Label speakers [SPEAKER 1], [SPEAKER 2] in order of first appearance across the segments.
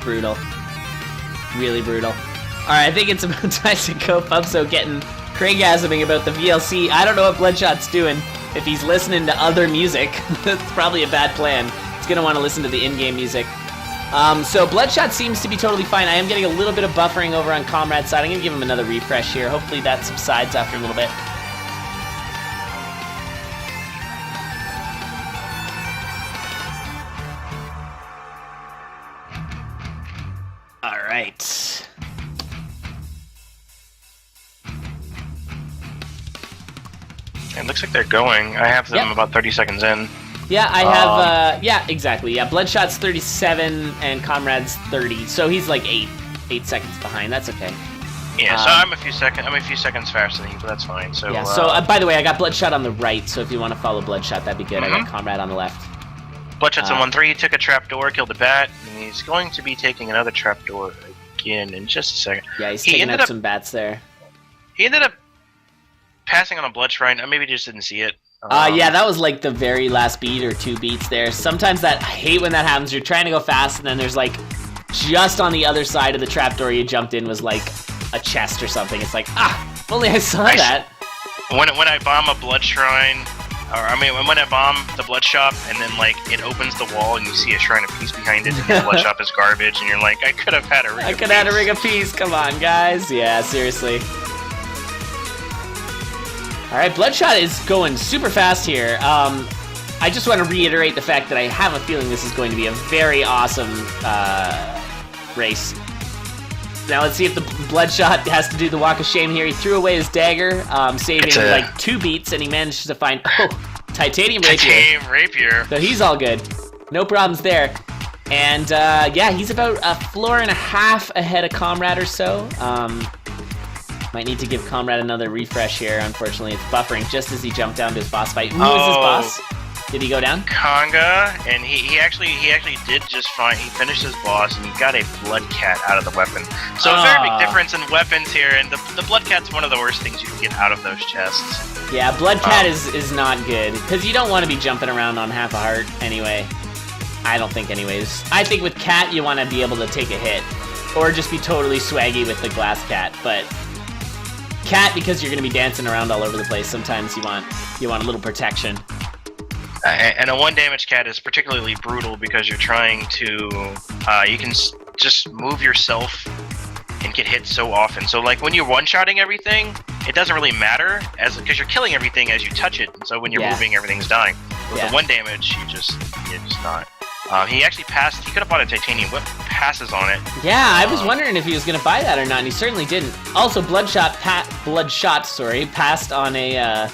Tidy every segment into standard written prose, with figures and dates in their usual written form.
[SPEAKER 1] Brutal. Really brutal. Alright, I think it's about time to go, Pubso getting Craigasming about the VLC. I don't know what Bloodshot's doing. If he's listening to other music, that's probably a bad plan. He's going to want to listen to the in-game music. So Bloodshot seems to be totally fine. I am getting a little bit of buffering over on Comrade's side. I'm going to give him another refresh here. Hopefully that subsides after a little bit. All right.
[SPEAKER 2] It looks like they're going. I have them about 30 seconds in.
[SPEAKER 1] Yeah, I have, yeah, exactly. Yeah, Bloodshot's 37 and Comrade's 30. So he's like 8 seconds behind. That's okay.
[SPEAKER 2] Yeah, so I'm a few seconds faster than you, but that's fine. So
[SPEAKER 1] yeah, so by the way, I got Bloodshot on the right, so if you want to follow Bloodshot, that'd be good. I got Comrade on the left.
[SPEAKER 2] Bloodshot's in 1-3, took a trapdoor, killed a bat, and he's going to be taking another trapdoor again in just a second.
[SPEAKER 1] Yeah, he's taking out some bats there.
[SPEAKER 2] He ended up passing on a blood shrine. I maybe just didn't see it.
[SPEAKER 1] Yeah, that was like the very last beat or 2 beats there. Sometimes I hate when that happens. You're trying to go fast, and then there's like, just on the other side of the trapdoor you jumped in was like a chest or something. It's like, if only I saw that.
[SPEAKER 2] When I bomb a blood shrine, when I bomb the blood shop, and then like it opens the wall and you see a shrine of peace behind it, and the blood shop is garbage, and you're like, I could have had a ring of peace. I could have had a ring
[SPEAKER 1] of peace. Come on, guys. Yeah, seriously. Alright, Bloodshot is going super fast here. I just want to reiterate the fact that I have a feeling this is going to be a very awesome race. Now let's see if the Bloodshot has to do the walk of shame here. He threw away his dagger, saving like 2 beats, and he managed to find, Titanium Rapier.
[SPEAKER 2] Titanium Rapier.
[SPEAKER 1] So he's all good. No problems there. And yeah, he's about a floor and a half ahead of Comrade or so. Might need to give Comrade another refresh here. Unfortunately, it's buffering just as he jumped down to his boss fight. Who is his boss? Did he go down?
[SPEAKER 2] Conga, and he actually did just fine. He finished his boss, and he got a Blood Cat out of the weapon. So a very big difference in weapons here, and the Blood Cat's one of the worst things you can get out of those chests.
[SPEAKER 1] Yeah, Blood Cat is not good, because you don't want to be jumping around on half a heart anyway. I don't think anyways. I think with Cat, you want to be able to take a hit, or just be totally swaggy with the Glass Cat, but Cat, because you're going to be dancing around all over the place, sometimes you want a little protection.
[SPEAKER 2] And a 1 damage Cat is particularly brutal because you're trying to, you can just move yourself and get hit so often. So like when you're one-shotting everything, it doesn't really matter because you're killing everything as you touch it. And so when you're moving, everything's dying. With the 1 damage, you're just not. He actually passed. He could have bought a titanium whip. Passes on it.
[SPEAKER 1] Yeah, I was wondering if he was going to buy that or not, and he certainly didn't. Also, Bloodshot passed on a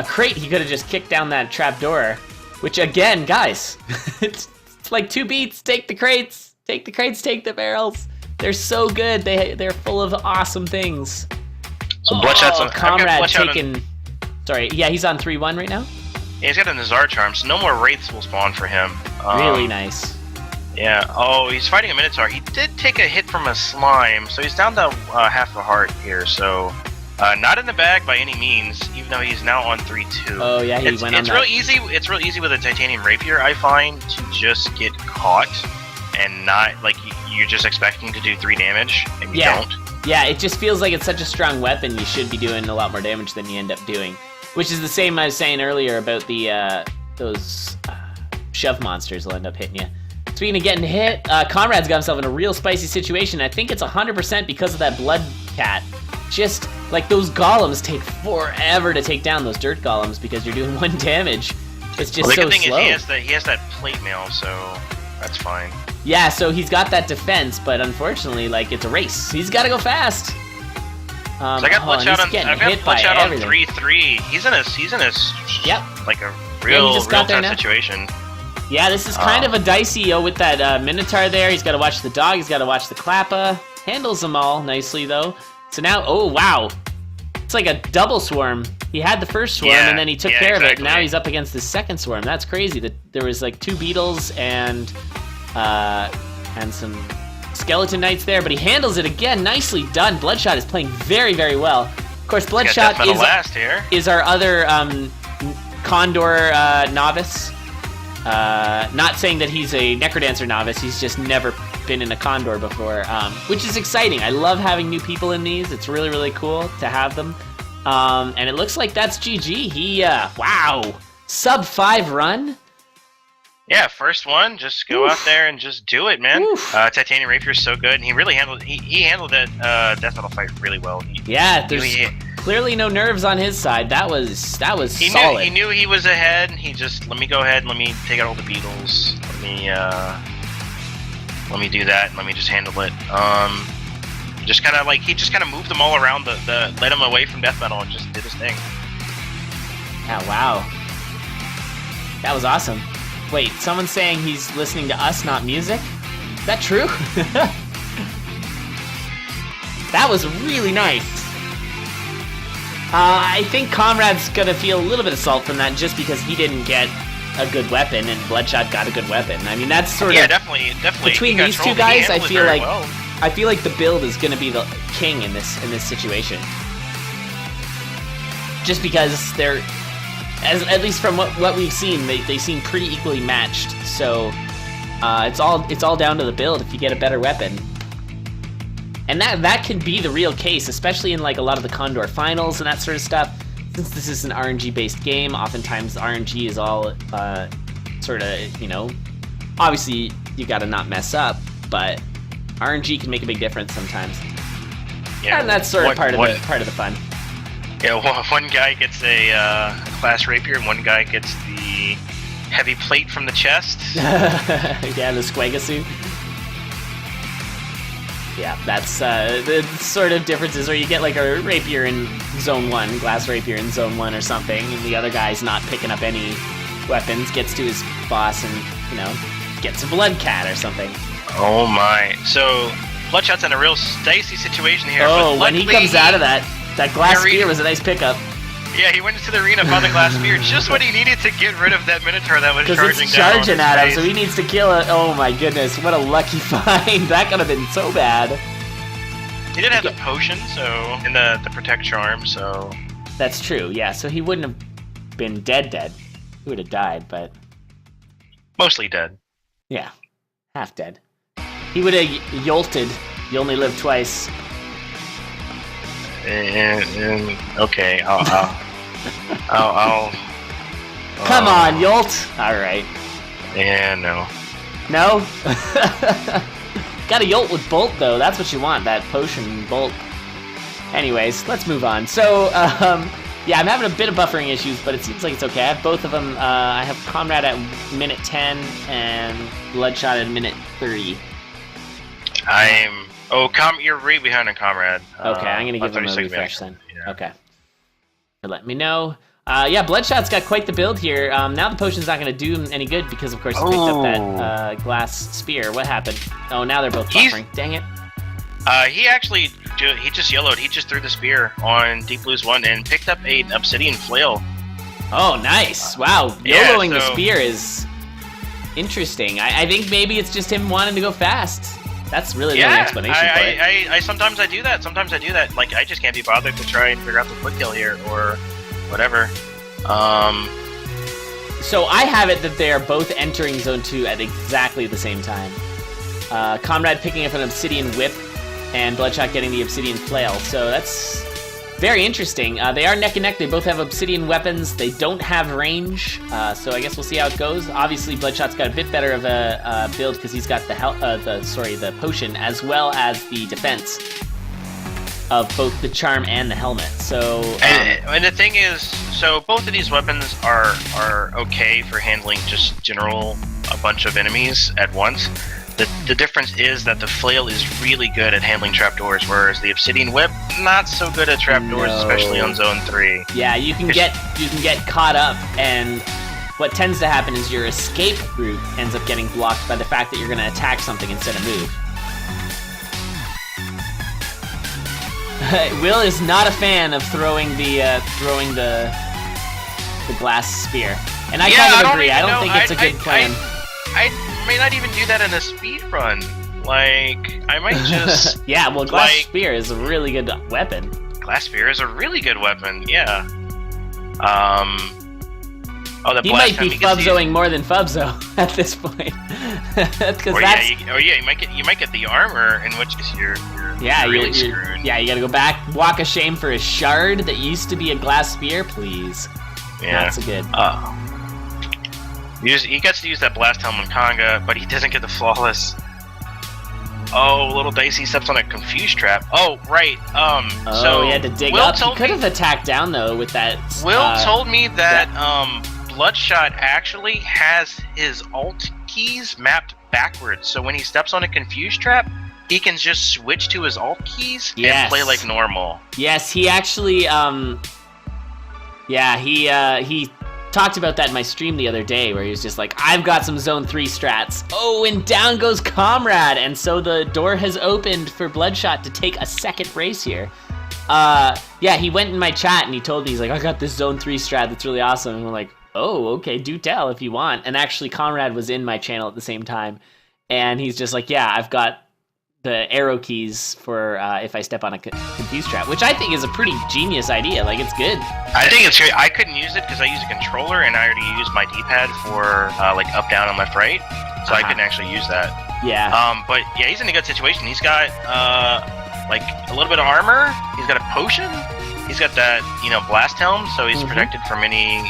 [SPEAKER 1] crate. He could have just kicked down that trap door, which again, guys, it's like 2 beats. Take the crates. Take the crates. Take the barrels. They're so good. They're full of awesome things.
[SPEAKER 2] So Bloodshot's on
[SPEAKER 1] Comrade taking. Sorry, yeah, he's on 3-1 right now.
[SPEAKER 2] Yeah, he's got a Nazar charm, so no more wraiths will spawn for him.
[SPEAKER 1] Really nice.
[SPEAKER 2] Yeah. Oh, he's fighting a Minotaur. He did take a hit from a slime, so he's down to half a heart here. So not in the bag by any means, even though he's now on 3-2.
[SPEAKER 1] Oh yeah, he went on
[SPEAKER 2] that. It's real easy with a Titanium Rapier, I find, to just get caught and not like you're just expecting to do 3 damage and you don't.
[SPEAKER 1] Yeah, it just feels like it's such a strong weapon. You should be doing a lot more damage than you end up doing. Which is the same I was saying earlier about the those shove monsters will end up hitting you. Speaking of getting hit, Comrade's got himself in a real spicy situation. I think it's 100% because of that Blood Cat. Just like those golems take forever to take down, those dirt golems, because you're doing 1 damage. It's just so slow.
[SPEAKER 2] The good thing is he has that plate mail, so that's fine.
[SPEAKER 1] Yeah, so he's got that defense, but unfortunately, like, it's a race. He's got to go fast.
[SPEAKER 2] So I got Bloodshot on 3-3. He's in a like a real tough situation.
[SPEAKER 1] Yeah, this is kind of a dicey with that Minotaur there. He's got to watch the dog. He's got to watch the Klappa. Handles them all nicely though. So now, oh wow, it's like a double swarm. He had the first swarm and then he took care of it. Now he's up against the second swarm. That's crazy. There was like 2 beetles and some skeleton knights there, but he handles it again. Nicely done. Bloodshot is playing very, very well. Of course, Bloodshot is our other CoNDOR novice. Not saying that he's a Necrodancer novice. He's just never been in a CoNDOR before, which is exciting. I love having new people in these. It's really, really cool to have them. And it looks like that's GG. He, wow, sub 5 run.
[SPEAKER 2] Yeah, first one, just go out there and just do it, man. Titanium Rapier is so good, and he really handled that death metal fight really well.
[SPEAKER 1] There's clearly no nerves on his side. That was solid.
[SPEAKER 2] He knew he was ahead. He just let me go ahead, let me take out all the beetles. Let me do that, and let me just handle it. He just kind of moved them all around led him away from death metal and just did his thing.
[SPEAKER 1] Yeah, wow. That was awesome. Wait, someone's saying he's listening to us, not music? Is that true? That was really nice. I think Comrade's gonna feel a little bit of salt from that just because he didn't get a good weapon and Bloodshot got a good weapon. I mean, that's sort of
[SPEAKER 2] definitely.
[SPEAKER 1] Between these two guys, I feel like the build is gonna be the king in this situation. Just because they're, at least from what we've seen, they seem pretty equally matched. So it's all down to the build. If you get a better weapon, and that can be the real case, especially in like a lot of the CoNDOR finals and that sort of stuff. Since this is an RNG based game, oftentimes RNG is all sort of, you know, obviously you got to not mess up, but RNG can make a big difference sometimes. Yeah, and that's sort of part of the fun.
[SPEAKER 2] Yeah, one guy gets a class rapier, and one guy gets the heavy plate from the chest.
[SPEAKER 1] Yeah, the Squega suit. Yeah, that's the sort of differences where you get like a rapier in Zone 1, glass rapier in Zone 1 or something, and the other guy's not picking up any weapons, gets to his boss and, you know, gets a blood cat or something.
[SPEAKER 2] Oh my. So, Bloodshot's in a real dicey situation here.
[SPEAKER 1] Oh, when he comes out of that glass spear was a nice pickup.
[SPEAKER 2] Yeah, he went into the arena, found the glass spear, just what he needed to get rid of that Minotaur that was charging down.
[SPEAKER 1] Because it's charging at him, so he needs to kill it. Oh my goodness, what a lucky find. That could have been so bad.
[SPEAKER 2] He did have the potion, so, and the protect charm, so.
[SPEAKER 1] That's true, yeah, so he wouldn't have been dead. He would have died, but.
[SPEAKER 2] Mostly dead.
[SPEAKER 1] Yeah, half dead. He would have yolted. You only live twice.
[SPEAKER 2] Okay, I'll
[SPEAKER 1] Come on, Yolt! Alright.
[SPEAKER 2] Yeah, no.
[SPEAKER 1] No? Got a Yolt with Bolt, though. That's what you want, that potion Bolt. Anyways, let's move on. So, yeah, I'm having a bit of buffering issues, but it seems like it's okay. I have both of them. I have Comrade at minute 10 and Bloodshot at minute 30.
[SPEAKER 2] You're right behind a Comrade.
[SPEAKER 1] Okay, I'm gonna give them a refresh then. Yeah. Okay. Let me know. Yeah, Bloodshot's got quite the build here. Now the potion's not gonna do him any good because, of course, he picked up that glass spear. What happened? Oh, now they're both buffering. Dang it.
[SPEAKER 2] He just yellowed. He just threw the spear on Deep Blues 1 and picked up an obsidian flail.
[SPEAKER 1] Oh, nice. Wow. YOLOing the spear is interesting. I think maybe it's just him wanting to go fast. That's really the only explanation for it.
[SPEAKER 2] Sometimes I do that. Like, I just can't be bothered to try and figure out the quick kill here or whatever.
[SPEAKER 1] So I have it that they are both entering Zone 2 at exactly the same time. Comrade picking up an obsidian whip and Bloodshot getting the obsidian flail. So that's very interesting. They are neck and neck. They both have obsidian weapons. They don't have range, so I guess we'll see how it goes. Obviously, Bloodshot's got a bit better of a build because he's got the potion as well as the defense of both the charm and the helmet. So,
[SPEAKER 2] and the thing is, so both of these weapons are okay for handling just a bunch of enemies at once. The difference is that the flail is really good at handling trapdoors, whereas the obsidian whip not so good at trapdoors, especially on Zone 3.
[SPEAKER 1] Yeah, you can get caught up, and what tends to happen is your escape route ends up getting blocked by the fact that you're going to attack something instead of move. Will is not a fan of throwing the glass spear, and I kind of agree. I don't think it's a good plan.
[SPEAKER 2] I may not even do that in a speed run. Like, I might just...
[SPEAKER 1] Yeah, well, glass spear is a really good weapon.
[SPEAKER 2] Glass spear is a really good weapon, yeah. Oh, the
[SPEAKER 1] He
[SPEAKER 2] blast
[SPEAKER 1] might
[SPEAKER 2] time
[SPEAKER 1] be
[SPEAKER 2] you can see-
[SPEAKER 1] Fubzoing more than Fubzo at this point. Because
[SPEAKER 2] Or
[SPEAKER 1] that's
[SPEAKER 2] you might get the armor, in which case you're really screwed.
[SPEAKER 1] Yeah, you gotta go back, walk of shame for a shard that used to be a glass spear, please.
[SPEAKER 2] Yeah.
[SPEAKER 1] Not so good.
[SPEAKER 2] He gets to use that blast helm on Conga, but he doesn't get the flawless. Oh, little Dicey steps on a confused trap. Oh, right. So
[SPEAKER 1] he had to dig
[SPEAKER 2] Will
[SPEAKER 1] up. He
[SPEAKER 2] told
[SPEAKER 1] could
[SPEAKER 2] me-
[SPEAKER 1] have attacked down though with that.
[SPEAKER 2] Will told me that Bloodshot actually has his alt keys mapped backwards. So when he steps on a confused trap, he can just switch to his alt keys and play like normal.
[SPEAKER 1] Yes, he actually. He talked about that in my stream the other day, where he was just like, "I've got some Zone 3 strats." Oh, and down goes Comrade, and so the door has opened for Bloodshot to take a second race here. He went in my chat and he told me, he's like, "I got this Zone 3 strat that's really awesome." And we're like, "Oh, okay, do tell if you want." And actually, Comrade was in my channel at the same time, and he's just like, "Yeah, I've got the arrow keys for if I step on a confused trap," which I think is a pretty genius idea. Like, it's good.
[SPEAKER 2] I think it's great. I couldn't use it because I use a controller and I already used my D-pad for like up, down, and left, right, so I couldn't actually use that.
[SPEAKER 1] Yeah.
[SPEAKER 2] But yeah, he's in a good situation. He's got like a little bit of armor. He's got a potion. He's got that blast helm, so he's protected from any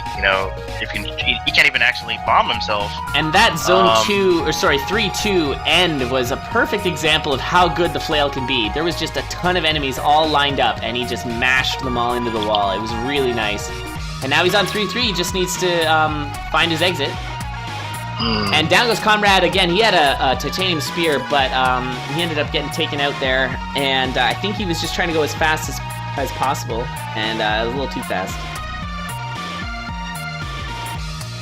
[SPEAKER 2] he can't even actually bomb himself.
[SPEAKER 1] And that Zone 3-2 end was a perfect example of how good the flail can be. There was just a ton of enemies all lined up, and he just mashed them all into the wall. It was really nice. And now he's on 3-3. He just needs to find his exit. And down goes Comrade again. He had a titanium spear, but he ended up getting taken out there. And I think he was just trying to go as fast as possible, and it was a little too fast.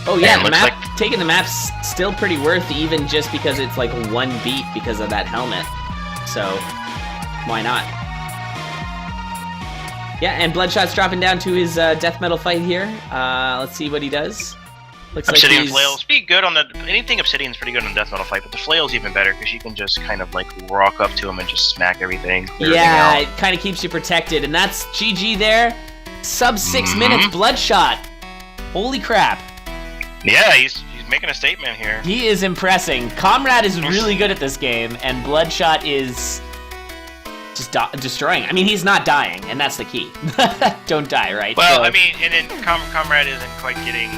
[SPEAKER 1] Oh yeah, the map, taking the map's still pretty worth, even just because it's like one beat because of that helmet. So why not? Yeah, and Bloodshot's dropping down to his death metal fight here. Let's see what he does. Looks
[SPEAKER 2] Obsidian
[SPEAKER 1] like
[SPEAKER 2] flail's pretty good on anything Obsidian's pretty good on death metal fight, but the flail's even better because you can just kind of like walk up to him and just smack everything.
[SPEAKER 1] Yeah, it kind of keeps you protected, and that's GG there. Sub 6 minutes, Bloodshot. Holy crap.
[SPEAKER 2] Yeah, he's making a statement here.
[SPEAKER 1] He is impressing. Comrade is really good at this game, and Bloodshot is just destroying. I mean, he's not dying, and that's the key. Don't die, right?
[SPEAKER 2] Well,
[SPEAKER 1] So,
[SPEAKER 2] I mean, and then Comrade isn't quite getting...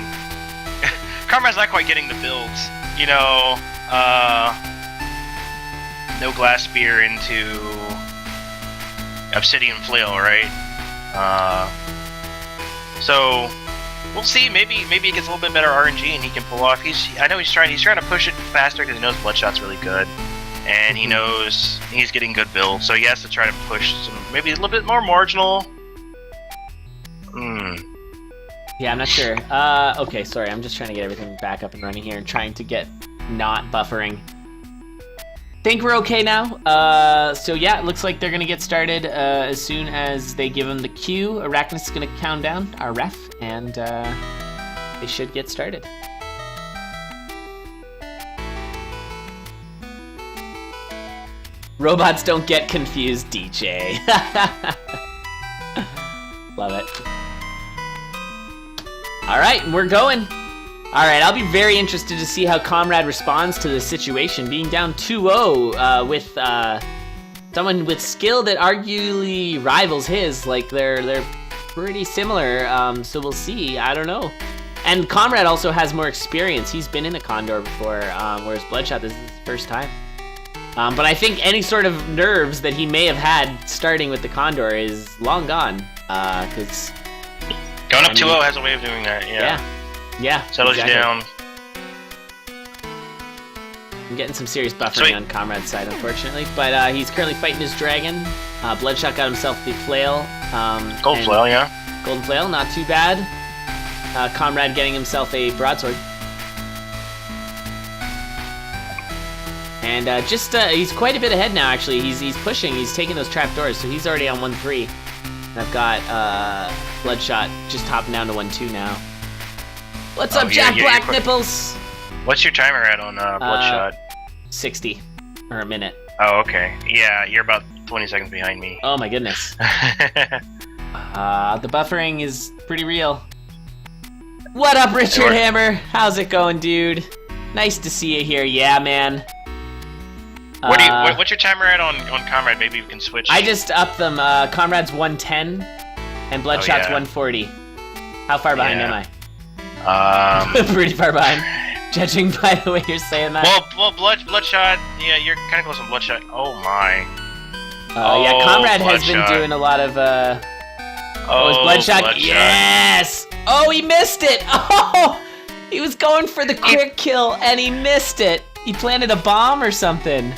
[SPEAKER 2] Comrade's not quite getting the builds. No glass spear into Obsidian flail, right? So... We'll see. Maybe it gets a little bit better RNG and he can pull off. I know he's trying to push it faster because he knows Bloodshot's really good, and he knows he's getting good builds. So he has to try to push some, maybe a little bit more marginal.
[SPEAKER 1] Yeah, I'm not sure. Okay, sorry. I'm just trying to get everything back up and running here and trying to get not buffering. Think we're okay now. So yeah, it looks like they're gonna get started as soon as they give him the cue. Arachnus is gonna count down our ref, and they should get started. Robots don't get confused, DJ. Love it. All right, we're going. All right, I'll be very interested to see how Comrade responds to this situation, being down 2-0 with someone with skill that arguably rivals his. Like, they're pretty similar, so we'll see. I don't know. And Comrade also has more experience. He's been in a CoNDOR before, whereas Bloodshot, this is his first time. But I think any sort of nerves that he may have had starting with the CoNDOR is long gone, because...
[SPEAKER 2] Going up 2-0 has a way of doing that,
[SPEAKER 1] Yeah,
[SPEAKER 2] settles you down.
[SPEAKER 1] I'm getting some serious buffering on Comrade's side, unfortunately. But he's currently fighting his dragon. Bloodshot got himself the flail.
[SPEAKER 2] Golden flail, yeah.
[SPEAKER 1] Golden flail, not too bad. Comrade getting himself a broadsword. And he's quite a bit ahead now, actually. He's pushing, he's taking those trapdoors, so he's already on 1-3. And I've got Bloodshot just hopping down to 1-2 now. What's up, Jack Black Nipples?
[SPEAKER 2] What's your timer at on Bloodshot?
[SPEAKER 1] 60, or a minute.
[SPEAKER 2] Oh, okay. Yeah, you're about 20 seconds behind me.
[SPEAKER 1] Oh my goodness. The buffering is pretty real. What up, Richard Hammer? How's it going, dude? Nice to see you here. Yeah, man.
[SPEAKER 2] What's your timer at on Comrade? Maybe we can switch.
[SPEAKER 1] I just upped them. Comrade's 110 and Bloodshot's 140. How far behind am I? Pretty far behind. Judging by the way you're saying that.
[SPEAKER 2] Well, Bloodshot. Yeah, you're kind of close on Bloodshot. Oh my.
[SPEAKER 1] Yeah, Comrade has been doing a lot of. Bloodshot. Yes. Oh, he missed it. Oh, he was going for the quick kill and he missed it. He planted a bomb or something.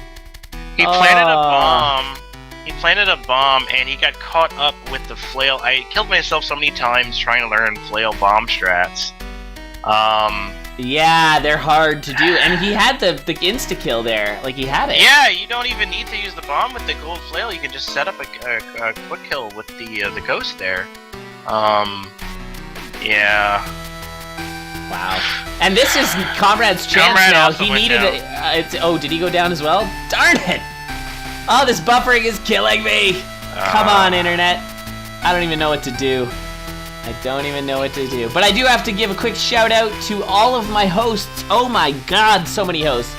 [SPEAKER 2] He planted a bomb. He planted a bomb and he got caught up with the flail. I killed myself so many times trying to learn flail bomb strats.
[SPEAKER 1] Yeah, they're hard to do, and he had the insta kill there. Like he had it.
[SPEAKER 2] Yeah, you don't even need to use the bomb with the gold flail. You can just set up a quick kill with the ghost there. Yeah.
[SPEAKER 1] Wow. And this is Comrade's chance now. He needed it. Oh, did he go down as well? Darn it! Oh, this buffering is killing me. Come on, internet. I don't even know what to do. I don't even know what to do. But I do have to give a quick shout out to all of my hosts. Oh my god, so many hosts.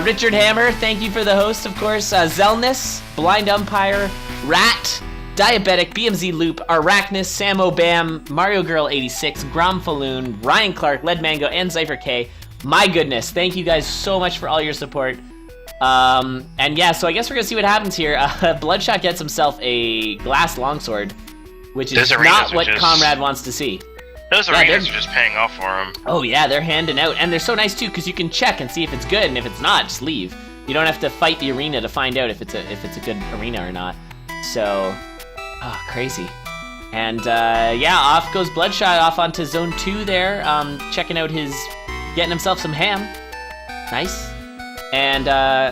[SPEAKER 1] Richard Hammer, thank you for the host, of course. Zelnus, Blind Umpire, Rat, Diabetic, BMZ Loop, Arachnus, Samo Bam, Mario Girl 86, Gromfaloon, Ryan Clark, Led Mango, and Zypher K. My goodness, thank you guys so much for all your support. And yeah, so I guess we're gonna see what happens here. Bloodshot gets himself a glass longsword, which is not what Comrade wants to see.
[SPEAKER 2] Those arenas are just paying off for him.
[SPEAKER 1] Oh yeah, they're handing out, and they're so nice too, because you can check and see if it's good, and if it's not, just leave. You don't have to fight the arena to find out if it's a good arena or not. So, crazy. And yeah, off goes Bloodshot off onto Zone 2 there, checking out getting himself some ham. Nice. And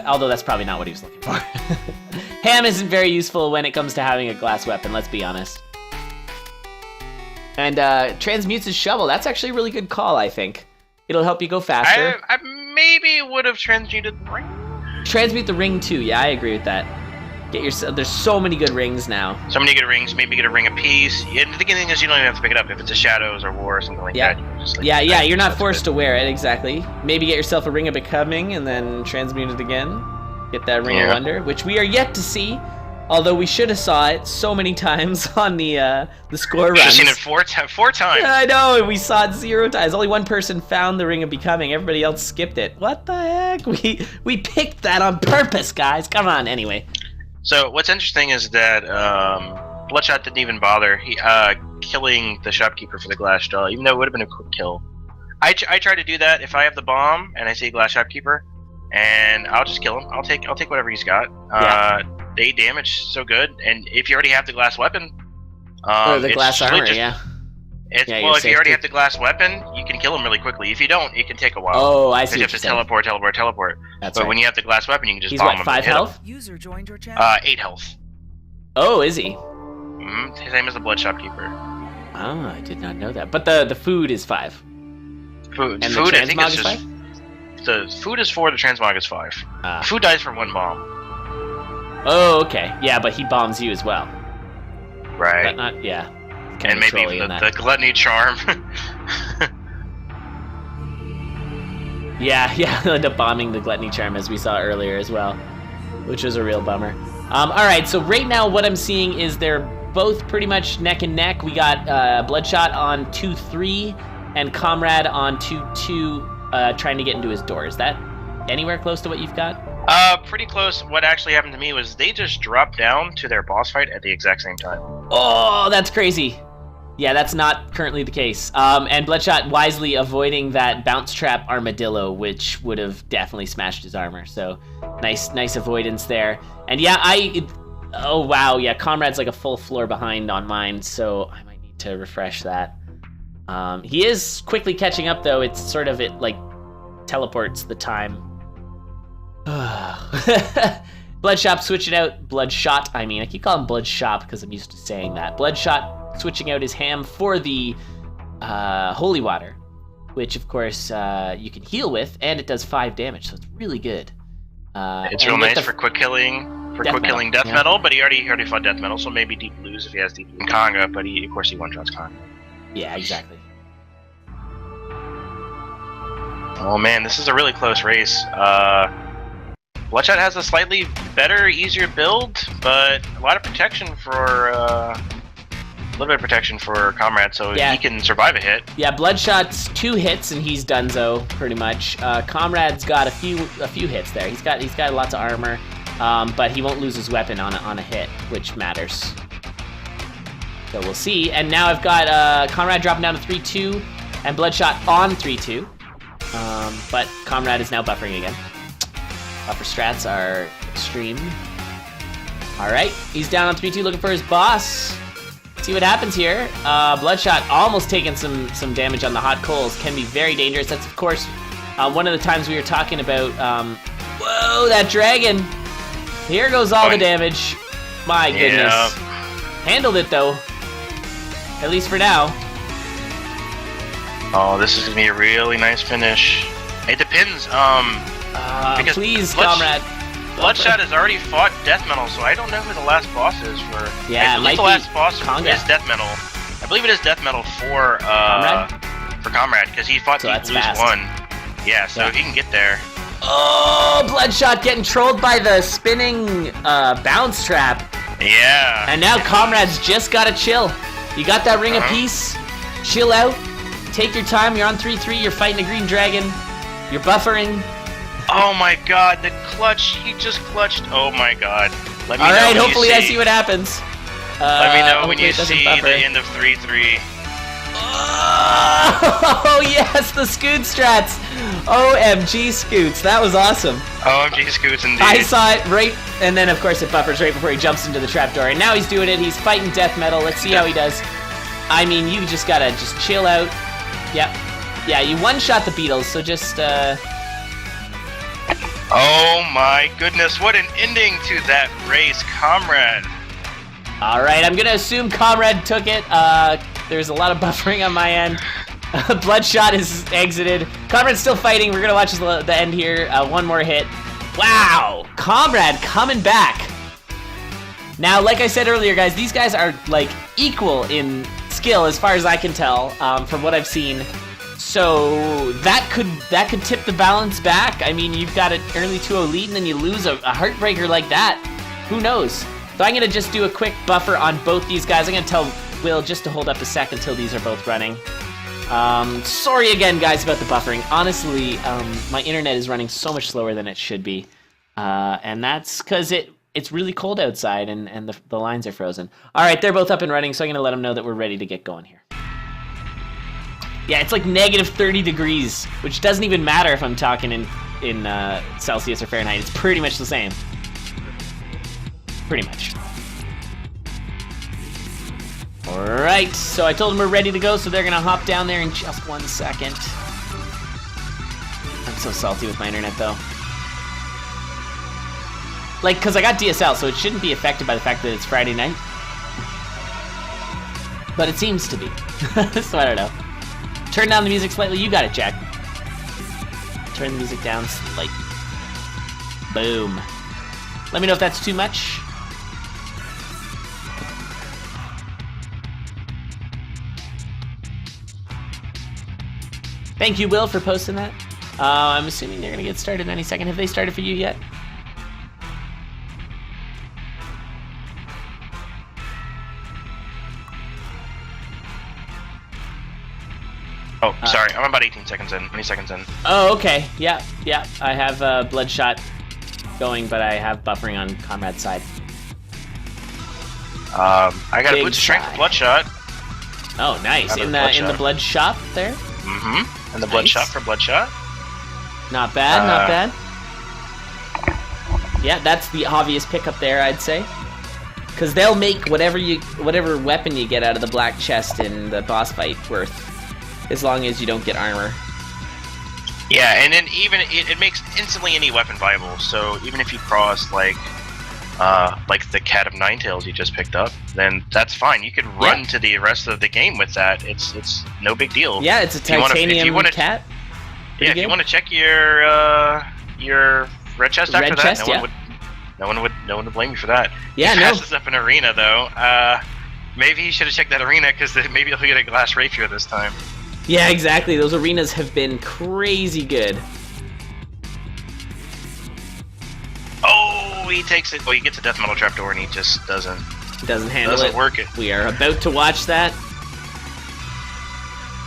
[SPEAKER 1] although that's probably not what he was looking for. Ham isn't very useful when it comes to having a glass weapon, let's be honest. And transmutes his shovel. That's actually a really good call, I think. It'll help you go faster.
[SPEAKER 2] I maybe would have transmuted the ring.
[SPEAKER 1] Transmute the ring too. Yeah, I agree with that. There's so many good rings now.
[SPEAKER 2] So many good rings. Maybe get a ring apiece. And the thing is, you don't even have to pick it up if it's a Shadows or War or something like that. You can just, like,
[SPEAKER 1] you're not forced to wear it, exactly. Maybe get yourself a Ring of Becoming and then transmute it again. Get that Ring of Wonder, which we are yet to see. Although we should have saw it so many times on the score runs.
[SPEAKER 2] Should have seen it four times.
[SPEAKER 1] I know, and we saw it 0 times. Only one person found the Ring of Becoming. Everybody else skipped it. What the heck? We picked that on purpose, guys. Come on, anyway.
[SPEAKER 2] So what's interesting is that Bloodshot didn't even bother killing the shopkeeper for the glass jaw, even though it would have been a quick kill. I try to do that if I have the bomb and I see a glass shopkeeper, and I'll just kill him. I'll take whatever he's got. They damage so good, and if you already have the glass weapon,
[SPEAKER 1] or the glass armor, if
[SPEAKER 2] you already have the glass weapon, you can kill him really quickly. If you don't, it can take a while.
[SPEAKER 1] Oh, I see.
[SPEAKER 2] You have to teleport.
[SPEAKER 1] That's
[SPEAKER 2] but when you have the glass weapon, you can just
[SPEAKER 1] he's
[SPEAKER 2] bomb him.
[SPEAKER 1] He's 5 health?
[SPEAKER 3] User joined your channel.
[SPEAKER 2] 8 health.
[SPEAKER 1] Oh, is he?
[SPEAKER 2] His name is the Blood Shopkeeper.
[SPEAKER 1] Oh, I did not know that. But the food is 5.
[SPEAKER 2] Food,
[SPEAKER 1] and
[SPEAKER 2] food.
[SPEAKER 1] The
[SPEAKER 2] I think it's
[SPEAKER 1] is
[SPEAKER 2] just
[SPEAKER 1] 5?
[SPEAKER 2] The food is 4. The transmog is 5. Food dies from 1 bomb.
[SPEAKER 1] Oh, okay. Yeah, but he bombs you as well.
[SPEAKER 2] Right.
[SPEAKER 1] But not, yeah.
[SPEAKER 2] And maybe even the gluttony charm.
[SPEAKER 1] yeah, he'll end up bombing the gluttony charm as we saw earlier as well, which was a real bummer. Alright, so right now what I'm seeing is they're both pretty much neck and neck. We got Bloodshot on 2-3 and Comrade on 2-2 trying to get into his door. Is that anywhere close to what you've got?
[SPEAKER 2] Pretty close. What actually happened to me was they just dropped down to their boss fight at the exact same time.
[SPEAKER 1] Oh, that's crazy. Yeah, that's not currently the case. And Bloodshot wisely avoiding that bounce trap armadillo, which would have definitely smashed his armor. So nice avoidance there. And yeah, oh wow, yeah, Comrade's like a full floor behind on mine, so I might need to refresh that. He is quickly catching up though. It's sort of, it like teleports the time. Bloodshot switching out. Bloodshot, I mean. I keep calling him Bloodshot because I'm used to saying that. Bloodshot switching out his ham for the holy water, which of course you can heal with, and it does 5 damage, so it's really good.
[SPEAKER 2] It's real nice for quick killing. Death Metal, but he already fought Death Metal, so maybe Deep Blues if he has Deep Blue and Conga, but of course he one-shots Conga.
[SPEAKER 1] Yeah, exactly.
[SPEAKER 2] Oh man, this is a really close race. Bloodshot has a slightly better, easier build, but a lot of protection for a little bit of protection for Comrade, so he can survive a hit.
[SPEAKER 1] Yeah, Bloodshot's 2 hits and he's donezo pretty much. Comrade's got a few hits there. He's got lots of armor, but he won't lose his weapon on a hit, which matters. So we'll see. And now I've got Comrade dropping down to 3-2 and Bloodshot on 3-2. But Comrade is now buffering again. Buffer strats are extreme. Alright, he's down on 3-2 looking for his boss. See what happens here. Bloodshot almost taking some damage on the hot coals. Can be very dangerous. That's, of course, one of the times we were talking about... whoa, that dragon! Here goes all the damage. My goodness.
[SPEAKER 2] Yeah.
[SPEAKER 1] Handled it, though. At least for now.
[SPEAKER 2] Oh, this is gonna be a really nice finish. It depends, because
[SPEAKER 1] please, Comrade.
[SPEAKER 2] Bloodshot has already fought Death Metal, so I don't know who the last boss is for.
[SPEAKER 1] Yeah,
[SPEAKER 2] I believe the last boss is Death Metal. I believe it is Death Metal for Comrade, because he fought Deep Blues 1. Yeah, so if he can get there.
[SPEAKER 1] Oh, Bloodshot getting trolled by the spinning bounce trap.
[SPEAKER 2] Yeah.
[SPEAKER 1] And now Comrade's just gotta chill. You got that ring of peace. Chill out. Take your time. You're on 3-3. You're fighting a green dragon. You're buffering.
[SPEAKER 2] Oh my god, the clutch. He just clutched. Oh my god. Let me know.
[SPEAKER 1] Alright, hopefully I see what happens.
[SPEAKER 2] Let me know when you see the end of 3-3.
[SPEAKER 1] Oh, yes, the scoot strats. OMG scoots. That was awesome.
[SPEAKER 2] OMG scoots indeed.
[SPEAKER 1] I saw it right, and then of course it buffers right before he jumps into the trapdoor. And now he's doing it. He's fighting Death Metal. Let's see how he does. I mean, you just gotta just chill out. Yep. Yeah, you one-shot the Beatles, so just,
[SPEAKER 2] Oh my goodness, what an ending to that race, Comrade.
[SPEAKER 1] Alright, I'm gonna assume Comrade took it. There's a lot of buffering on my end. Bloodshot is exited. Comrade's still fighting. We're gonna watch the end here. One more hit. Wow! Comrade coming back. Now, like I said earlier, guys, these guys are, like, equal in skill as far as I can tell, from what I've seen. So that could tip the balance back. I mean, you've got an early 2-0 lead, and then you lose a heartbreaker like that. Who knows? So I'm gonna just do a quick buffer on both these guys. I'm gonna tell Will just to hold up a sec until these are both running. Sorry again, guys, about the buffering. Honestly, my internet is running so much slower than it should be, and that's because it's really cold outside and the lines are frozen. All right, they're both up and running, so I'm gonna let them know that we're ready to get going here. Yeah, it's like negative 30 degrees, which doesn't even matter if I'm talking in Celsius or Fahrenheit. It's pretty much the same. Pretty much. Alright, so I told them we're ready to go, so they're gonna hop down there in just 1 second. I'm so salty with my internet, though. Like, because I got DSL, so it shouldn't be affected by the fact that it's Friday night. But it seems to be. So I don't know. Turn down the music slightly. You got it, Jack. Turn the music down slightly. Boom. Let me know if that's too much. Thank you, Will, for posting that. I'm assuming they're going to get started any second. Have they started for you yet?
[SPEAKER 2] Oh, sorry. I'm about 18 seconds in. 20 seconds in.
[SPEAKER 1] Oh, okay. Yeah. I have Bloodshot going, but I have buffering on Comrade's side.
[SPEAKER 2] I got a boost strength for Bloodshot.
[SPEAKER 1] Oh, nice. In the blood shop there?
[SPEAKER 2] Mm-hmm. And the bloodshot for Bloodshot.
[SPEAKER 1] Not bad, not bad. Yeah, that's the obvious pickup there, I'd say. Because they'll make whatever weapon you get out of the black chest in the boss fight worth. As long as you don't get armor.
[SPEAKER 2] Yeah, and then even it makes instantly any weapon viable. So even if you cross like the Cat of Nine Tails you just picked up, then that's fine. You can run to the rest of the game with that. It's no big deal.
[SPEAKER 1] Yeah, it's a titanium cat.
[SPEAKER 2] Yeah, if you want to check your red chest after that, no one would blame you for that.
[SPEAKER 1] Yeah,
[SPEAKER 2] he passes up an arena though. Maybe he should have checked that arena because maybe he'll get a glass rapier this time.
[SPEAKER 1] Yeah, exactly. Those arenas have been crazy good.
[SPEAKER 2] Oh, he takes it. Well, he gets a death metal trapdoor and he just doesn't
[SPEAKER 1] Handle it.
[SPEAKER 2] work it.
[SPEAKER 1] We are about to watch that.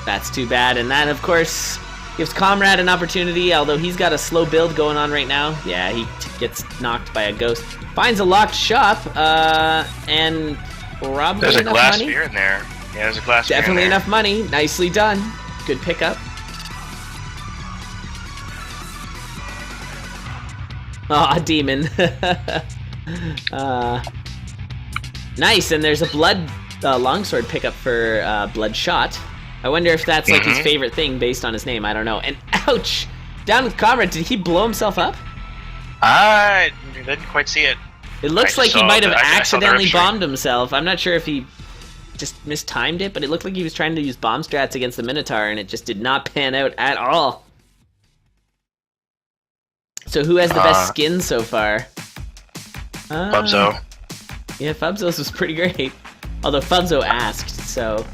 [SPEAKER 1] That's too bad. And that, of course, gives Comrade an opportunity, although he's got a slow build going on right now. Yeah, he gets knocked by a ghost. Finds a locked shop, and probably
[SPEAKER 2] there's a
[SPEAKER 1] enough
[SPEAKER 2] glass
[SPEAKER 1] money.
[SPEAKER 2] spear in there. Yeah, there's a glass spear in
[SPEAKER 1] Definitely
[SPEAKER 2] there.
[SPEAKER 1] enough money. Nicely done. Good pickup. Aw, demon. Nice, and there's a blood longsword pickup for Bloodshot. I wonder if that's like his favorite thing based on his name. I don't know. And ouch! Down with Comrade. Did he blow himself up?
[SPEAKER 2] I didn't quite see it.
[SPEAKER 1] It looks
[SPEAKER 2] I
[SPEAKER 1] like
[SPEAKER 2] just
[SPEAKER 1] he
[SPEAKER 2] saw
[SPEAKER 1] might have
[SPEAKER 2] I saw the
[SPEAKER 1] accidentally
[SPEAKER 2] rip string.
[SPEAKER 1] bombed himself. I'm not sure if he just mistimed it, but it looked like he was trying to use bomb strats against the Minotaur, and it just did not pan out at all. So who has the best skin so far?
[SPEAKER 2] Fubzo.
[SPEAKER 1] Yeah, Fubzo's was pretty great. Although Fubzo asked, so...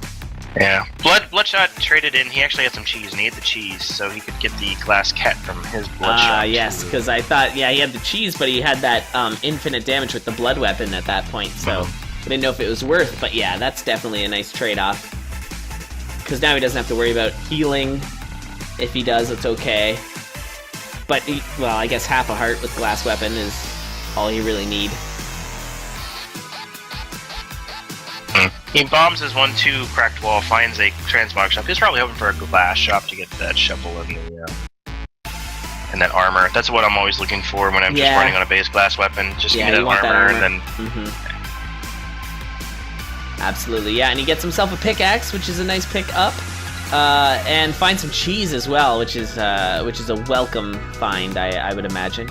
[SPEAKER 2] Yeah. Bloodshot traded in. He actually had some cheese, and he ate the cheese, so he could get the glass cat from his Bloodshot.
[SPEAKER 1] Yes, because I thought, yeah, he had the cheese, but he had that infinite damage with the blood weapon at that point, so I didn't know if it was worth, but yeah, that's definitely a nice trade-off. Because now he doesn't have to worry about healing. If he does, it's okay. But, well, I guess half a heart with glass weapon is all you really need.
[SPEAKER 2] He bombs his 1-2 cracked wall, finds a transmog shop. He's probably hoping for a glass shop to get that shovel and that armor. That's what I'm always looking for when I'm just running on a base glass weapon. Just give me that armor, and then...
[SPEAKER 1] Absolutely, yeah, and he gets himself a pickaxe, which is a nice pick up. And find some cheese as well, which is a welcome find, I would imagine.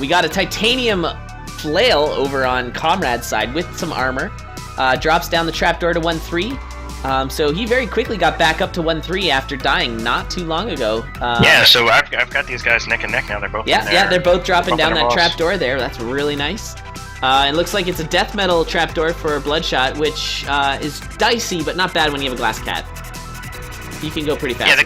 [SPEAKER 1] We got a titanium flail over on Comrade's side with some armor. Drops down the trapdoor to 1-3. So he very quickly got back up to 1-3 after dying not too long ago.
[SPEAKER 2] Yeah, so I've got these guys neck and neck now. They're both in there.
[SPEAKER 1] Yeah, they're both dropping down that
[SPEAKER 2] boss.
[SPEAKER 1] trapdoor there. That's really nice. It looks like it's a death metal trapdoor for Bloodshot, which is dicey, but not bad when you have a glass cat. You can go pretty fast.
[SPEAKER 2] Yeah, the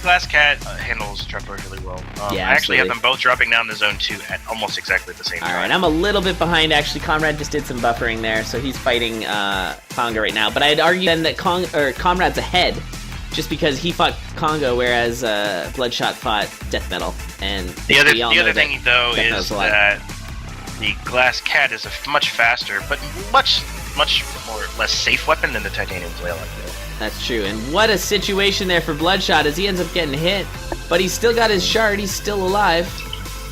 [SPEAKER 2] glass
[SPEAKER 1] with
[SPEAKER 2] cat handles trapdoors really well.
[SPEAKER 1] Yeah,
[SPEAKER 2] I actually have
[SPEAKER 1] absolutely.
[SPEAKER 2] them both dropping down to zone 2 at almost exactly the same time.
[SPEAKER 1] Alright, I'm a little bit behind, actually. Comrade just did some buffering there, so he's fighting Conga right now. But I'd argue then that Comrade's ahead, just because he fought Conga, whereas Bloodshot fought Death Metal. And
[SPEAKER 2] the other thing, though, is that the glass cat is a much faster, but much less safe weapon than the titanium flail, I feel.
[SPEAKER 1] That's true, and what a situation there for Bloodshot as he ends up getting hit. But he's still got his shard, he's still alive.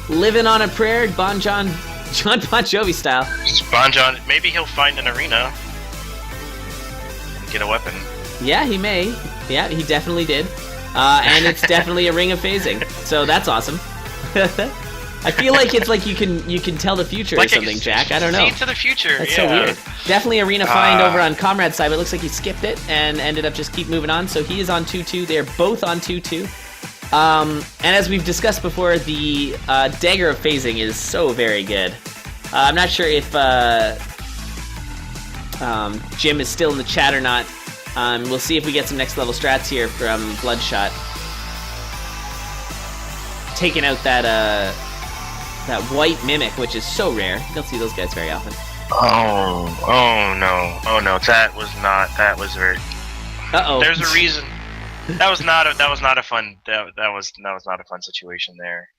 [SPEAKER 1] Living on a prayer, John Bon Jovi style.
[SPEAKER 2] Bon John, maybe he'll find an arena and get a weapon.
[SPEAKER 1] Yeah, he may. Yeah, he definitely did. And it's definitely a ring of phasing, so that's awesome. I feel like it's like you can tell the future or something, Jack. I don't know.
[SPEAKER 2] See into the future.
[SPEAKER 1] That's so weird. Definitely arena find over on Comrade's side, but it looks like he skipped it and ended up just keep moving on. So he is on 2-2. They're both on 2-2. And as we've discussed before, the Dagger of Phasing is so very good. I'm not sure if Jim is still in the chat or not. We'll see if we get some next level strats here from Bloodshot. Taking out that white mimic, which is so rare. You don't see those guys very often.
[SPEAKER 2] Oh no! That was very.
[SPEAKER 1] Uh-oh.
[SPEAKER 2] There's a reason. That was not a fun situation there.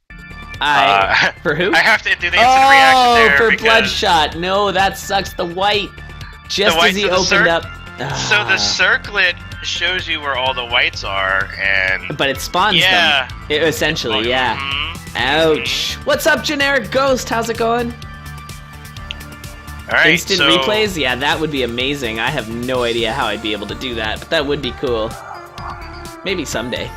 [SPEAKER 1] For who?
[SPEAKER 2] I have to do the instant reaction there.
[SPEAKER 1] For
[SPEAKER 2] because
[SPEAKER 1] Bloodshot. No, that sucks. The white. Just as he opened up.
[SPEAKER 2] So the circlet shows you where all the whites are, and
[SPEAKER 1] but it spawns them. Essentially, yeah. Ouch. What's up, Generic Ghost? How's it going?
[SPEAKER 2] Alright,
[SPEAKER 1] Instant replays? Yeah, that would be amazing. I have no idea how I'd be able to do that, but that would be cool. Maybe someday.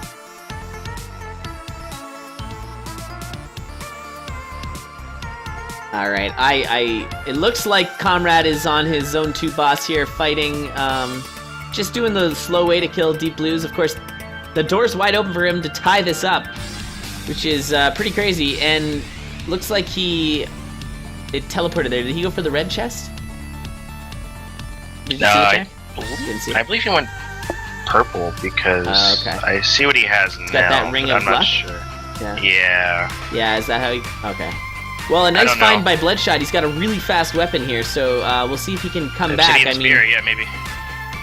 [SPEAKER 1] Alright, it looks like Comrade is on his Zone 2 boss here, fighting, just doing the slow way to kill Deep Blues. Of course, the door's wide open for him to tie this up, which is pretty crazy, and looks like it teleported there. Did he go for the red chest? Did you see it, Jack? Didn't see it.
[SPEAKER 2] I believe he went purple because
[SPEAKER 1] okay.
[SPEAKER 2] I see what he has
[SPEAKER 1] It's
[SPEAKER 2] now.
[SPEAKER 1] got that ring
[SPEAKER 2] but
[SPEAKER 1] of
[SPEAKER 2] I'm not
[SPEAKER 1] luck?
[SPEAKER 2] sure.
[SPEAKER 1] Yeah.
[SPEAKER 2] Yeah.
[SPEAKER 1] Yeah, is that how he... Okay. Well, a nice
[SPEAKER 2] don't
[SPEAKER 1] find
[SPEAKER 2] know.
[SPEAKER 1] by Bloodshot. He's got a really fast weapon here, so we'll see if he can come back.
[SPEAKER 2] Obsidian spear, yeah, maybe.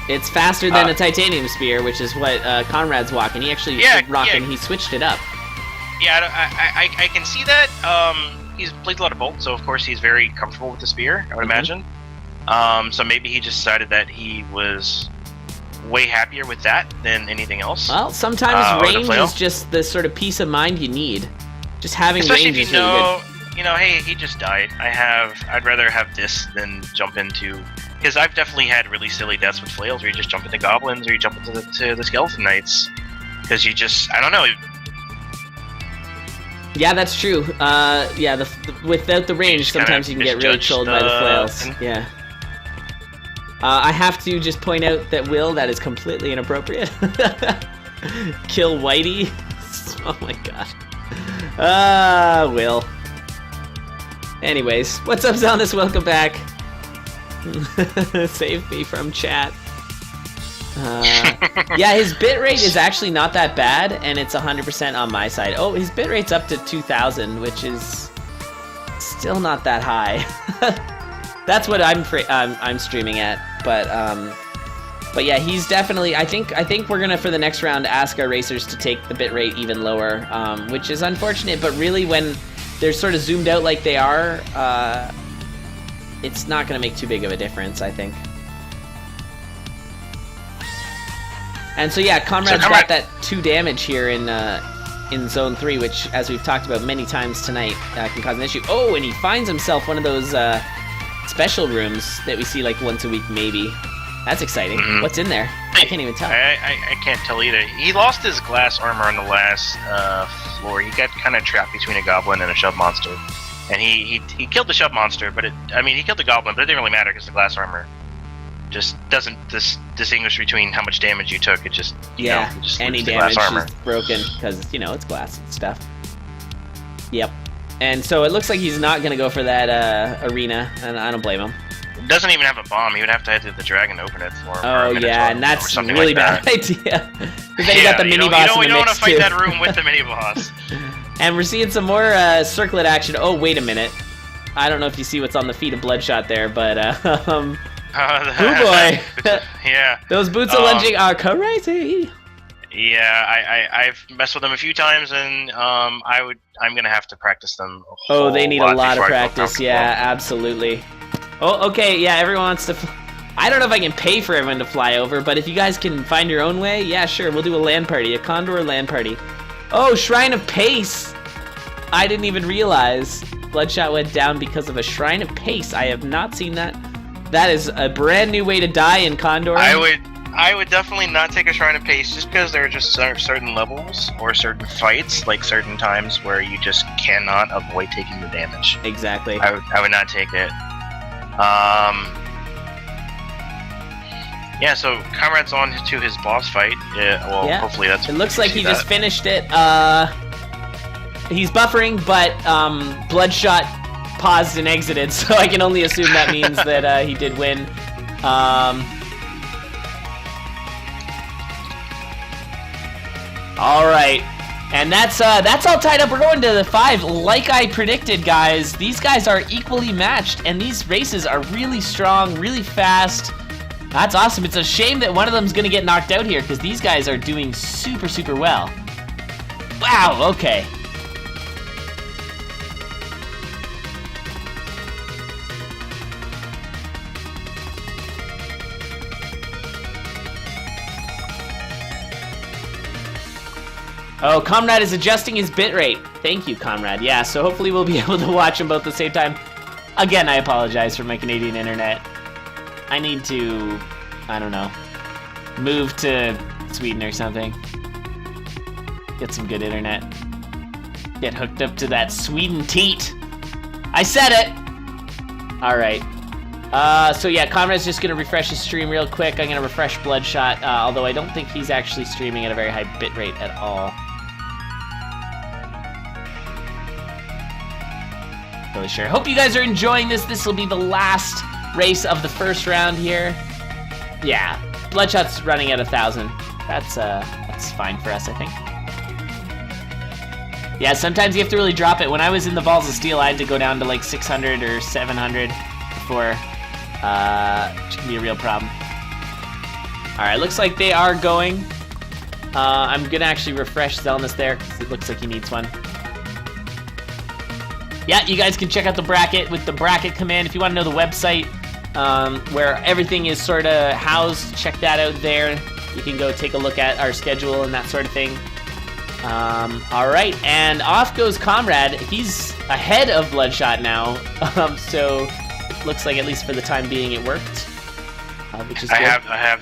[SPEAKER 1] It's faster than a titanium spear, which is what Conrad's walking. He actually he switched it up.
[SPEAKER 2] Yeah, I can see that. He's played a lot of Bolt, so of course he's very comfortable with the spear, I would imagine. So maybe he just decided that he was way happier with that than anything else.
[SPEAKER 1] Well, sometimes range is just the sort of peace of mind you need. Just having
[SPEAKER 2] Especially
[SPEAKER 1] range
[SPEAKER 2] if
[SPEAKER 1] is
[SPEAKER 2] you
[SPEAKER 1] really
[SPEAKER 2] know,
[SPEAKER 1] good.
[SPEAKER 2] hey, he just died. I'd rather have this than jump into... Because I've definitely had really silly deaths with flails where you just jump into goblins or you jump into the skeleton knights. Because you just... I don't know.
[SPEAKER 1] Yeah, that's true. Without the range, sometimes you can get really trolled by the flails. Yeah. I have to just point out that that is completely inappropriate. Kill Whitey. Oh my god. Will. Anyways, what's up, Zelnus? Welcome back. Save me from chat. Yeah, his bitrate is actually not that bad, and it's 100% on my side. Oh, his bitrate's up to 2,000, which is still not that high. That's what I'm streaming at, but yeah, he's definitely. I think we're gonna, for the next round, ask our racers to take the bitrate even lower, which is unfortunate. But really, when they're sort of zoomed out like they are, it's not gonna make too big of a difference, I think. And so yeah, Comrade's got that 2 damage here in Zone 3, which, as we've talked about many times tonight, can cause an issue. Oh, and he finds himself one of those special rooms that we see like once a week, maybe. That's exciting. What's in there? I can't even tell.
[SPEAKER 2] I can't tell either. He lost his glass armor on the last floor. He got kind of trapped between a goblin and a shove monster. And he killed the shove monster, but he killed the goblin, but it didn't really matter because the glass armor just doesn't distinguish between how much damage you took. It just just
[SPEAKER 1] any damage is broken because it's glass and stuff. Yep. And so it looks like he's not gonna go for that arena, and I don't blame him.
[SPEAKER 2] It doesn't even have a bomb. He would have to head to the dragon to open it for him.
[SPEAKER 1] Oh yeah, and that's a really bad idea. Because then you got the mini boss in the mix too. You don't want to fight
[SPEAKER 2] that room with the mini boss.
[SPEAKER 1] And we're seeing some more circlet action. Oh wait a minute. I don't know if you see what's on the feet of Bloodshot there, but oh boy.
[SPEAKER 2] Yeah.
[SPEAKER 1] Those boots of lunging are crazy.
[SPEAKER 2] Yeah, I've messed with them a few times, and I'm gonna have to practice them.
[SPEAKER 1] They need a lot of practice. Yeah, absolutely. Oh, okay. Yeah, everyone wants to. I don't know if I can pay for everyone to fly over, but if you guys can find your own way, yeah, sure. We'll do a LAN party, a CoNDOR LAN party. Oh, Shrine of Pace. I didn't even realize Bloodshot went down because of a Shrine of Pace. I have not seen that. That is a brand new way to die in CoNDOR.
[SPEAKER 2] I would definitely not take a Shrine of Pace just because there are just certain levels or certain fights, like certain times where you just cannot avoid taking the damage.
[SPEAKER 1] Exactly.
[SPEAKER 2] I would not take it. Yeah, so Comrade's on to his boss fight. Hopefully that's...
[SPEAKER 1] It looks like he just finished it. He's buffering, but Bloodshot paused and exited, so I can only assume that means that he did win. All right, and that's all tied up. We're going to the 5, like I predicted, guys. These guys are equally matched, and these races are really strong, really fast. That's awesome. It's a shame that one of them's gonna get knocked out here because these guys are doing super, super well. Wow. Okay. Oh, Comrade is adjusting his bitrate. Thank you, Comrade. Yeah, so hopefully we'll be able to watch them both at the same time. Again, I apologize for my Canadian internet. I need to, I don't know, move to Sweden or something. Get some good internet. Get hooked up to that Sweden teat. I said it! Alright. So yeah, Comrade's just gonna refresh his stream real quick. I'm gonna refresh Bloodshot, although I don't think he's actually streaming at a very high bitrate at all. Really sure. Hope you guys are enjoying this. This will be the last race of the first round here. Yeah, Bloodshot's running at 1,000. That's fine for us, I think. Yeah, sometimes you have to really drop it. When I was in the Balls of Steel, I had to go down to like 600 or 700 before, which can be a real problem. Alright, looks like they are going. I'm gonna actually refresh Zelnus there, because it looks like he needs one. Yeah, you guys can check out the bracket with the bracket command. If you want to know the website where everything is sort of housed, check that out there. You can go take a look at our schedule and that sort of thing. All right, and off goes Comrade. He's ahead of Bloodshot now, so it looks like at least for the time being it worked, which is good.
[SPEAKER 2] I have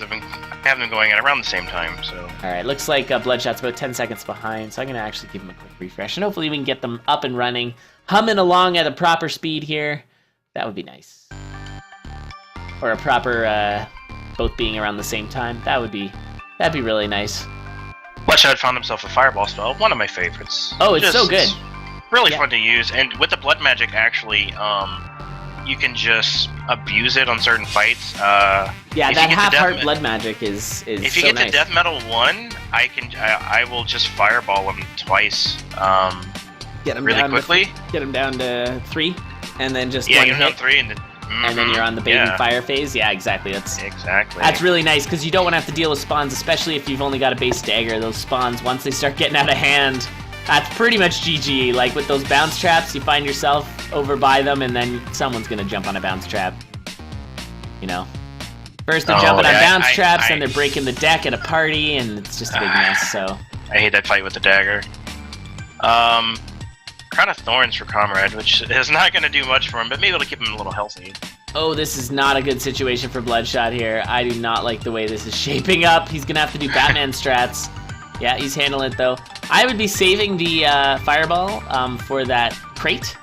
[SPEAKER 2] them going at around the same time. So.
[SPEAKER 1] All right, looks like Bloodshot's about 10 seconds behind, so I'm gonna actually give him a quick refresh, and hopefully we can get them up and running, humming along at a proper speed here. That would be nice, or a proper both being around the same time. That'd be really nice.
[SPEAKER 2] Bloodshot found himself a fireball spell, one of my favorites.
[SPEAKER 1] Oh, it's so good.
[SPEAKER 2] Really fun to use, and with the blood magic, actually, you can just abuse it on certain fights. Yeah,
[SPEAKER 1] that half-heart blood magic is
[SPEAKER 2] if you
[SPEAKER 1] so
[SPEAKER 2] get
[SPEAKER 1] nice.
[SPEAKER 2] to Death Metal 1, I will just fireball him twice.
[SPEAKER 1] Get him
[SPEAKER 2] really
[SPEAKER 1] down
[SPEAKER 2] quickly.
[SPEAKER 1] Get him down to 3, and then just
[SPEAKER 2] yeah,
[SPEAKER 1] one
[SPEAKER 2] get him down
[SPEAKER 1] hit.
[SPEAKER 2] 3, and then.
[SPEAKER 1] And then you're on the baby fire phase. Yeah, exactly. That's really nice, because you don't want to have to deal with spawns, especially if you've only got a base dagger. Those spawns, once they start getting out of hand, that's pretty much GG. Like with those bounce traps, you find yourself over by them, and then someone's gonna jump on a bounce trap. You know, first they're jumping on bounce traps, and they're breaking the deck at a party, and it's just a big mess. So
[SPEAKER 2] I hate that fight with the dagger. Crown of Thorns for Comrade, which is not going to do much for him, but maybe it'll keep him a little healthy.
[SPEAKER 1] Oh, this is not a good situation for Bloodshot here. I do not like the way this is shaping up. He's going to have to do Batman strats. Yeah, he's handling it, though. I would be saving the Fireball for that crate.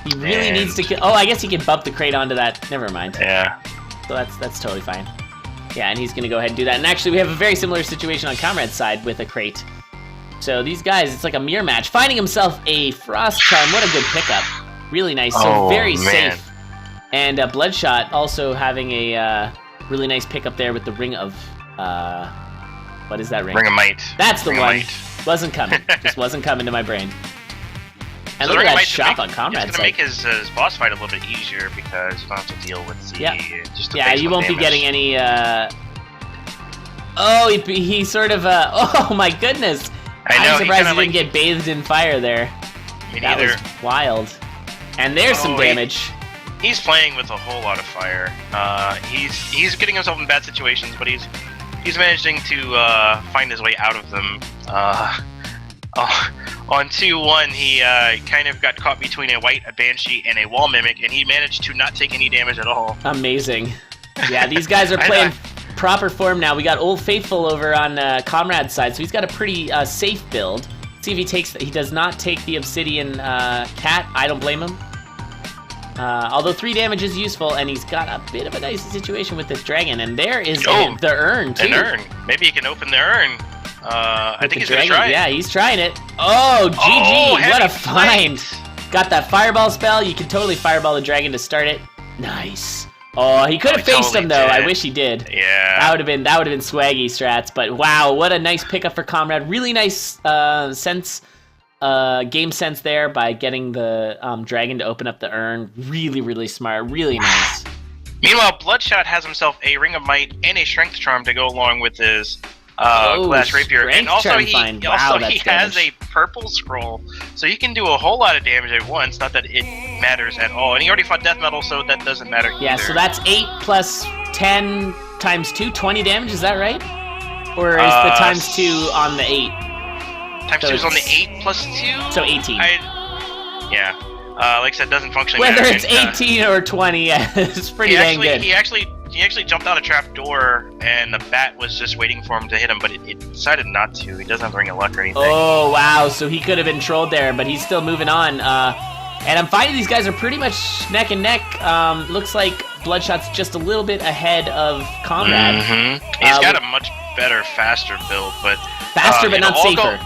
[SPEAKER 1] He really needs to kill... Oh, I guess he can bump the crate onto that. Never mind.
[SPEAKER 2] Yeah.
[SPEAKER 1] So that's totally fine. Yeah, and he's going to go ahead and do that. And actually, we have a very similar situation on Comrade's side with a crate. So these guys, it's like a mirror match. Finding himself a Frost Charm, what a good pickup. Really nice, so very safe. And Bloodshot also having a really nice pickup there with the Ring of... what is that ring?
[SPEAKER 2] Ring of Might.
[SPEAKER 1] That's the
[SPEAKER 2] Ring
[SPEAKER 1] one.
[SPEAKER 2] of Might.
[SPEAKER 1] Wasn't coming. Just wasn't coming to my brain. And
[SPEAKER 2] So
[SPEAKER 1] look at that
[SPEAKER 2] Ring of Might's
[SPEAKER 1] shop
[SPEAKER 2] gonna
[SPEAKER 1] on Comrade's
[SPEAKER 2] It's going to make his boss fight a little bit easier, because you don't have to deal with the... Just the
[SPEAKER 1] yeah, you won't be getting any... Oh, he sort of... Oh my goodness! I'm surprised he didn't get bathed in fire there.
[SPEAKER 2] Me neither.
[SPEAKER 1] That was wild. And there's some damage.
[SPEAKER 2] He's playing with a whole lot of fire. He's getting himself in bad situations, but he's managing to find his way out of them. On 2-1, he kind of got caught between a Banshee, and a Wall Mimic, and he managed to not take any damage at all. Amazing.
[SPEAKER 1] Yeah, these guys are playing proper form now. We got Old Faithful over on Comrade's side, so he's got a pretty safe build. See if he takes... He does not take the Obsidian Cat. I don't blame him. Although 3 damage is useful, and he's got a bit of a dicey situation with this dragon. And there is the urn, too.
[SPEAKER 2] An urn. Maybe he can open the urn. I think he's going to try it.
[SPEAKER 1] Yeah, he's trying it. Oh, GG. What a find. Got that fireball spell. You can totally fireball the dragon to start it. Nice. Oh, he could have faced him, though. I wish he did.
[SPEAKER 2] Yeah.
[SPEAKER 1] That would have been swaggy strats. But wow, what a nice pickup for Comrade. Really nice game sense there by getting the dragon to open up the urn. Really, really smart. Really nice.
[SPEAKER 2] Meanwhile, Bloodshot has himself a Ring of Might and a Strength Charm to go along with his Glass Rapier. And also he has a purple scroll, so he can do a whole lot of damage at once. Not that it matters at all. And he already fought Death Metal, so that doesn't matter
[SPEAKER 1] Yeah,
[SPEAKER 2] either.
[SPEAKER 1] so that's 8 plus 10 times 2, 20 damage, is that right? Or is the times 2 on the 8?
[SPEAKER 2] Times 2 is on the 8 plus 2?
[SPEAKER 1] So 18.
[SPEAKER 2] Yeah. Like I said, doesn't function.
[SPEAKER 1] Whether it's 18 or 20, it's pretty dang good.
[SPEAKER 2] He actually jumped out a trap door, and the bat was just waiting for him to hit him, but it decided not to. He doesn't have the Ring of Luck or anything.
[SPEAKER 1] Oh, wow. So he could have been trolled there, but he's still moving on. And I'm finding these guys are pretty much neck and neck. Looks like Bloodshot's just a little bit ahead of Comrade.
[SPEAKER 2] Mm-hmm. He's got a much better, faster build, but...
[SPEAKER 1] Faster, but not safer.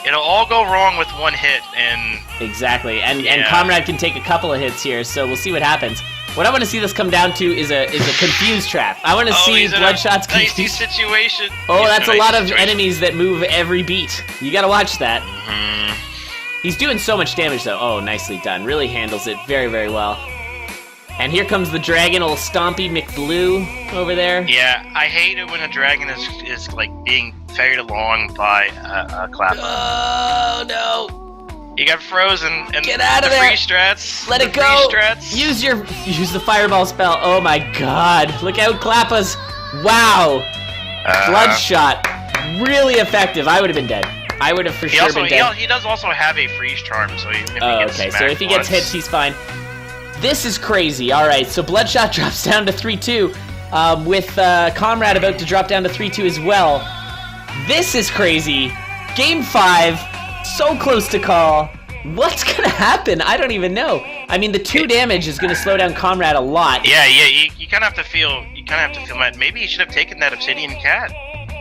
[SPEAKER 2] It'll all go wrong with one hit, and...
[SPEAKER 1] Exactly, and Comrade can take a couple of hits here, so we'll see what happens. What I want to see this come down to is a confused trap. I want to see Bloodshot's confused
[SPEAKER 2] situation.
[SPEAKER 1] Oh, that's a lot of enemies that move every beat. You gotta watch that. He's doing so much damage, though. Oh, nicely done. Really handles it very, very well. And here comes the dragon, old Stompy McBlue over there.
[SPEAKER 2] Yeah, I hate it when a dragon is like being ferried along by a clapper.
[SPEAKER 1] Oh, no.
[SPEAKER 2] You got frozen, and
[SPEAKER 1] get out of there.
[SPEAKER 2] Free strats.
[SPEAKER 1] Let it go. Use the fireball spell. Oh my god. Look out, Klappas. Wow. Bloodshot. Really effective. I would have been dead. I would have for sure been dead.
[SPEAKER 2] He does also have a freeze charm, so if he gets
[SPEAKER 1] okay, so if he gets hit, he's fine. This is crazy. All right, so Bloodshot drops down to 3-2, with Comrade about to drop down to 3-2 as well. This is crazy. Game 5, so close to call. What's gonna happen? I don't even know. I mean, the 2 damage is gonna slow down Comrade a lot.
[SPEAKER 2] Yeah. You kind of have to feel. Mad. Maybe he should have taken that Obsidian Cat.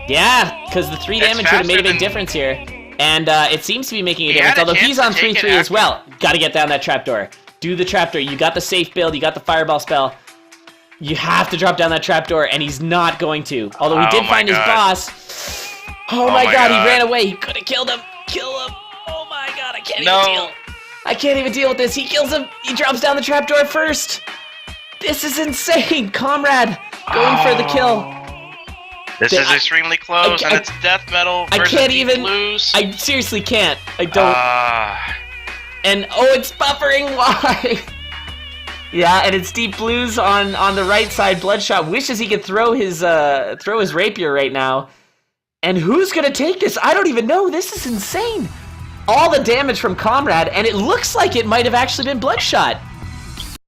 [SPEAKER 1] Yeah, because the 3 damage would have made a big difference here. And it seems to be making a difference, although he's on 3-3 as well. Gotta get down that trapdoor. Do the trapdoor. You got the safe build, you got the fireball spell. You have to drop down that trapdoor, and he's not going to. Although he did find his boss. Oh my god, he ran away. He could have killed him. Kill him. Oh my god, I can't even deal. I can't even deal with this. He kills him. He drops down the trapdoor first. This is insane. Comrade going for the kill.
[SPEAKER 2] This is extremely close, and it's death metal versus blues.
[SPEAKER 1] I seriously can't. I don't. And it's buffering. Why? Yeah, and it's deep blues on the right side. Bloodshot wishes he could throw his rapier right now. And who's gonna take this? I don't even know. This is insane. All the damage from Comrade, and it looks like it might have actually been Bloodshot.